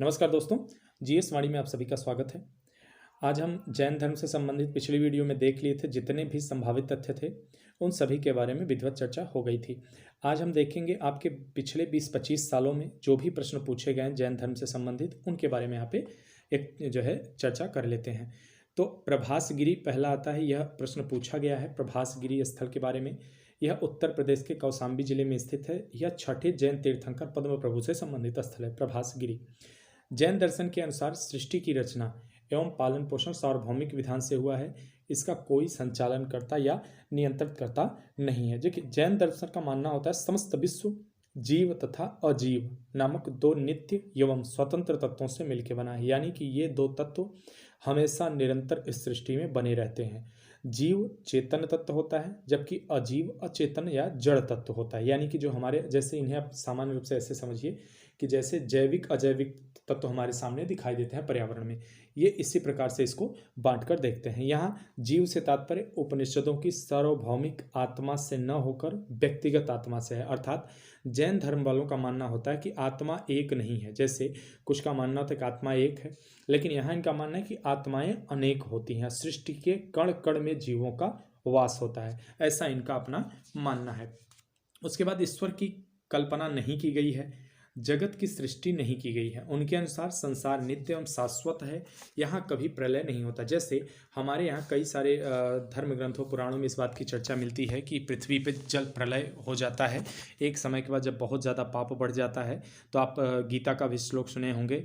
नमस्कार दोस्तों, जीएस वाणी में आप सभी का स्वागत है। आज हम जैन धर्म से संबंधित पिछली वीडियो में देख लिए थे जितने भी संभावित तथ्य थे, उन सभी के बारे में विधिवत चर्चा हो गई थी। आज हम देखेंगे आपके पिछले 20-25 सालों में जो भी प्रश्न पूछे गए हैं जैन धर्म से संबंधित, उनके बारे में यहाँ पे एक चर्चा कर लेते हैं। तो प्रभासगिरी पहला आता है, यह प्रश्न पूछा गया है प्रभासगिरी स्थल के बारे में। यह उत्तर प्रदेश के कौशाम्बी जिले में स्थित है। यह छठे जैन तीर्थंकर पद्म प्रभु से संबंधित स्थल है प्रभासगिरी। जैन दर्शन के अनुसार सृष्टि की रचना एवं पालन पोषण सार्वभौमिक विधान से हुआ है। इसका कोई संचालनकर्ता या नियंत्रणकर्ता नहीं है। देखिए, जैन दर्शन का मानना होता है समस्त विश्व जीव तथा अजीव नामक दो नित्य एवं स्वतंत्र तत्वों से मिलकर बना है, यानी कि ये दो तत्व हमेशा निरंतर इस सृष्टि में बने रहते हैं। जीव चेतन तत्व होता है, जबकि अजीव अचेतन या जड़ तत्व होता है। यानी कि जो हमारे जैसे, इन्हें आप सामान्य रूप से ऐसे समझिए कि जैसे जैविक अजैविक तत्व हमारे सामने दिखाई देते हैं पर्यावरण में, ये इसी प्रकार से इसको बांटकर देखते हैं। यहाँ जीव से तात्पर्य उपनिषदों की सार्वभौमिक आत्मा से न होकर व्यक्तिगत आत्मा से है। अर्थात जैन धर्म वालों का मानना होता है कि आत्मा एक नहीं है। जैसे कुछ का मानना होता है कि आत्मा एक है, लेकिन यहाँ इनका मानना है कि आत्माएं अनेक होती हैं। सृष्टि के कण कण में जीवों का वास होता है, ऐसा इनका अपना मानना है। उसके बाद ईश्वर की कल्पना नहीं की गई है, जगत की सृष्टि नहीं की गई है। उनके अनुसार संसार नित्य एवं शाश्वत है, यहाँ कभी प्रलय नहीं होता। जैसे हमारे यहाँ कई सारे धर्म ग्रंथों पुराणों में इस बात की चर्चा मिलती है कि पृथ्वी पे जल प्रलय हो जाता है एक समय के बाद, जब बहुत ज़्यादा पाप बढ़ जाता है। तो आप गीता का भी श्लोक सुने होंगे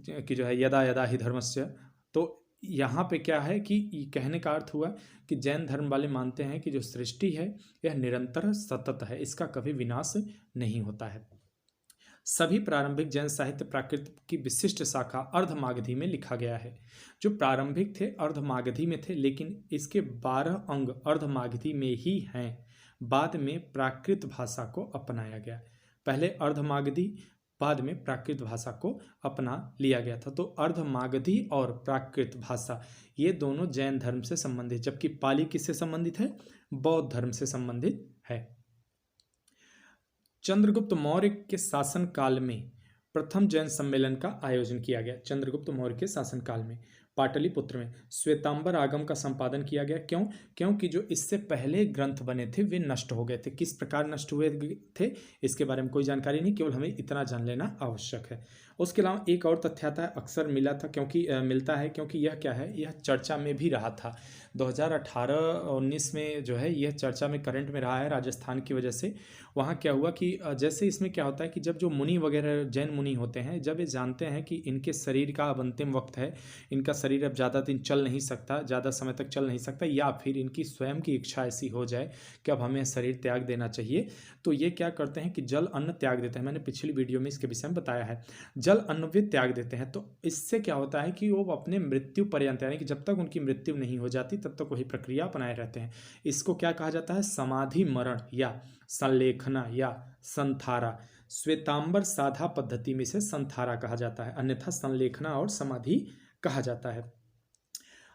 कि जो है यदा यदा ही धर्मस्य। तो यहाँ पे क्या है कि कहने का अर्थ हुआ कि जैन धर्म वाले मानते हैं कि जो सृष्टि है यह निरंतर सतत है, इसका कभी विनाश नहीं होता है। सभी प्रारंभिक जैन साहित्य प्राकृत की विशिष्ट शाखा अर्धमागधी में लिखा गया है। जो प्रारंभिक थे अर्धमागधी में थे, लेकिन इसके 12 अंग अर्धमागधी में ही हैं। बाद में प्राकृत भाषा को अपनाया गया। पहले अर्धमागधी, बाद में प्राकृत भाषा को अपना लिया गया था। तो अर्धमागधी और प्राकृत भाषा ये दोनों जैन धर्म से संबंधित, जबकि पाली किससे संबंधित है? बौद्ध धर्म से संबंधित है। चंद्रगुप्त मौर्य के शासन काल में प्रथम जैन सम्मेलन का आयोजन किया गया। चंद्रगुप्त मौर्य के शासन काल में पाटलिपुत्र में श्वेतांबर आगम का संपादन किया गया। क्योंकि जो इससे पहले ग्रंथ बने थे वे नष्ट हो गए थे। किस प्रकार नष्ट हुए थे इसके बारे में कोई जानकारी नहीं, केवल हमें इतना जान लेना आवश्यक है। उसके अलावा एक और तथ्य आता है, अक्सर मिलता है क्योंकि यह क्या है, यह चर्चा में भी रहा था 2018-19 में जो है यह चर्चा में करंट में रहा है राजस्थान की वजह से। वहाँ क्या हुआ कि जैसे इसमें क्या होता है कि जब जो मुनि वगैरह जैन मुनि होते हैं, जब ये जानते हैं कि इनके शरीर का अब अंतिम वक्त है, इनका शरीर अब ज़्यादा दिन चल नहीं सकता, ज़्यादा समय तक चल नहीं सकता, या फिर इनकी स्वयं की इच्छा ऐसी हो जाए कि अब हमें शरीर त्याग देना चाहिए, तो ये क्या करते हैं कि जल अन्न त्याग देते हैं। मैंने पिछली वीडियो में इसके विषय में बताया है, जल अन्न वे त्याग देते हैं। तो इससे क्या होता है कि वो अपने मृत्यु पर्यंत, यानी कि जब तक उनकी मृत्यु नहीं हो जाती तब तक वही प्रक्रिया अपनाए रहते हैं। इसको क्या कहा जाता है? समाधि मरण या संलेखना या संथारा। श्वेतांबर साधा पद्धति में से संथारा कहा जाता है, अन्यथा संलेखना और समाधि कहा जाता है।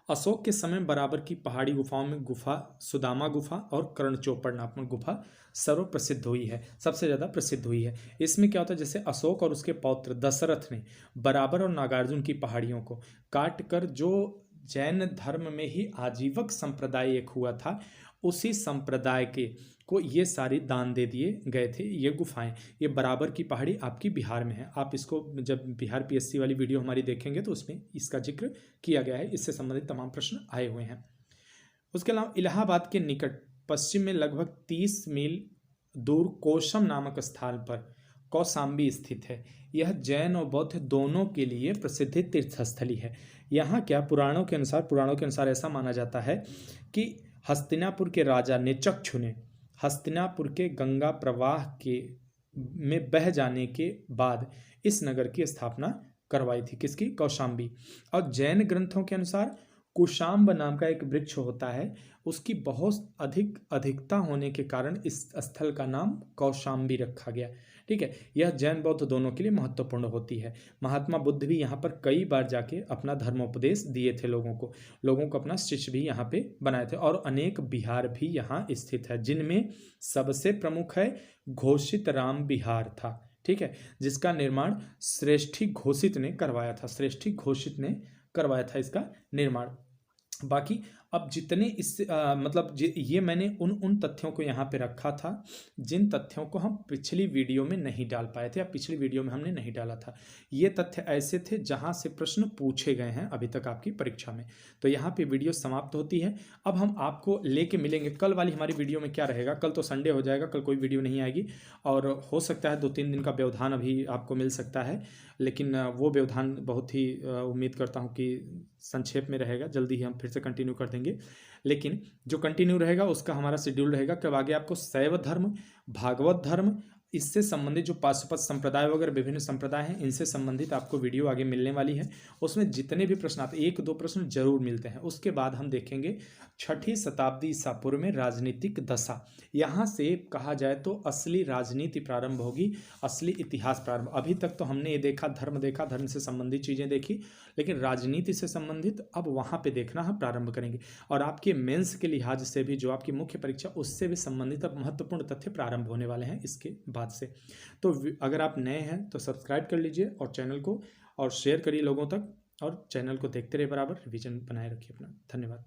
अशोक के समय बराबर की पहाड़ी गुफाओं में गुफा सुदामा गुफा और कर्णचोपड़ नामक गुफा सर्व प्रसिद्ध हुई है, सबसे ज़्यादा प्रसिद्ध हुई है। इसमें क्या होता है, जैसे अशोक और उसके पौत्र दशरथ ने बराबर और नागार्जुन की पहाड़ियों को काट कर, जो जैन धर्म में ही आजीवक संप्रदाय एक हुआ था, उसी संप्रदाय के को ये सारी दान दे दिए गए थे। ये गुफाएं, ये बराबर की पहाड़ी आपकी बिहार में है। आप इसको जब बिहार पीएससी वाली वीडियो हमारी देखेंगे तो उसमें इसका जिक्र किया गया है, इससे संबंधित तमाम प्रश्न आए हुए हैं। उसके अलावा इलाहाबाद के निकट पश्चिम में लगभग 30 मील दूर कोशम नामक स्थान पर कौशाम्बी स्थित है। यह जैन और बौद्ध दोनों के लिए प्रसिद्ध तीर्थस्थली है। यहाँ क्या पुराणों के अनुसार ऐसा माना जाता है कि हस्तिनापुर के राजा नेचक्षु ने हस्तिनापुर के गंगा प्रवाह के में बह जाने के बाद इस नगर की स्थापना करवाई थी। किसकी? कौशाम्बी। और जैन ग्रंथों के अनुसार कुशाम्ब नाम का एक वृक्ष होता है, उसकी बहुत अधिकता होने के कारण इस स्थल का नाम कौशाम्बी रखा गया। ठीक है, यह जैन बौद्ध दोनों के लिए महत्वपूर्ण होती है। महात्मा बुद्ध भी यहाँ पर कई बार जाके अपना धर्मोपदेश दिए थे लोगों को अपना शिष्य भी यहाँ पे बनाए थे। और अनेक विहार भी यहाँ स्थित है, जिनमें सबसे प्रमुख है घोषित राम विहार था। ठीक है, जिसका निर्माण श्रेष्ठी घोषित ने करवाया था, श्रेष्ठी घोषित ने करवाया था इसका निर्माण। बाकी अब जितने इससे मतलब ये मैंने उन तथ्यों को यहाँ पे रखा था जिन तथ्यों को हम पिछली वीडियो में नहीं डाल पाए थे या पिछली वीडियो में हमने नहीं डाला था। ये तथ्य ऐसे थे जहाँ से प्रश्न पूछे गए हैं अभी तक आपकी परीक्षा में। तो यहाँ पे वीडियो समाप्त होती है। अब हम आपको लेके मिलेंगे कल वाली हमारी वीडियो में। क्या रहेगा, कल तो संडे हो जाएगा, कल कोई वीडियो नहीं आएगी और हो सकता है 2-3 दिन का व्यवधान अभी आपको मिल सकता है, लेकिन वो व्यवधान बहुत ही उम्मीद करता हूँ कि संक्षेप में रहेगा। जल्दी ही हम फिर से कंटिन्यू कर देंगे, लेकिन जो कंटिन्यू रहेगा उसका हमारा शेड्यूल रहेगा कब आगे आपको शैव धर्म, भागवत धर्म, इससे संबंधित जो पाशुपत संप्रदाय वगैरह विभिन्न संप्रदाय हैं इनसे संबंधित आपको वीडियो आगे मिलने वाली है। उसमें जितने भी प्रश्न आते हैं 1-2 प्रश्न जरूर मिलते हैं। उसके बाद हम देखेंगे 6ठी शताब्दी ईसा पूर्व में राजनीतिक दशा। यहाँ से कहा जाए तो असली राजनीति प्रारंभ होगी, असली इतिहास प्रारंभ। अभी तक तो हमने ये देखा, धर्म से संबंधित चीज़ें देखी, लेकिन राजनीति से संबंधित अब वहाँ पे देखना हम प्रारंभ करेंगे। और आपके मेंस के लिहाज से भी जो आपकी मुख्य परीक्षा उससे भी संबंधित अब महत्वपूर्ण तथ्य प्रारंभ होने वाले हैं इसके बाद से। तो अगर आप नए हैं तो सब्सक्राइब कर लीजिए और चैनल को और शेयर करिए लोगों तक, और चैनल को देखते रहिए बराबर, रिवीजन बनाए रखिए अपना। धन्यवाद।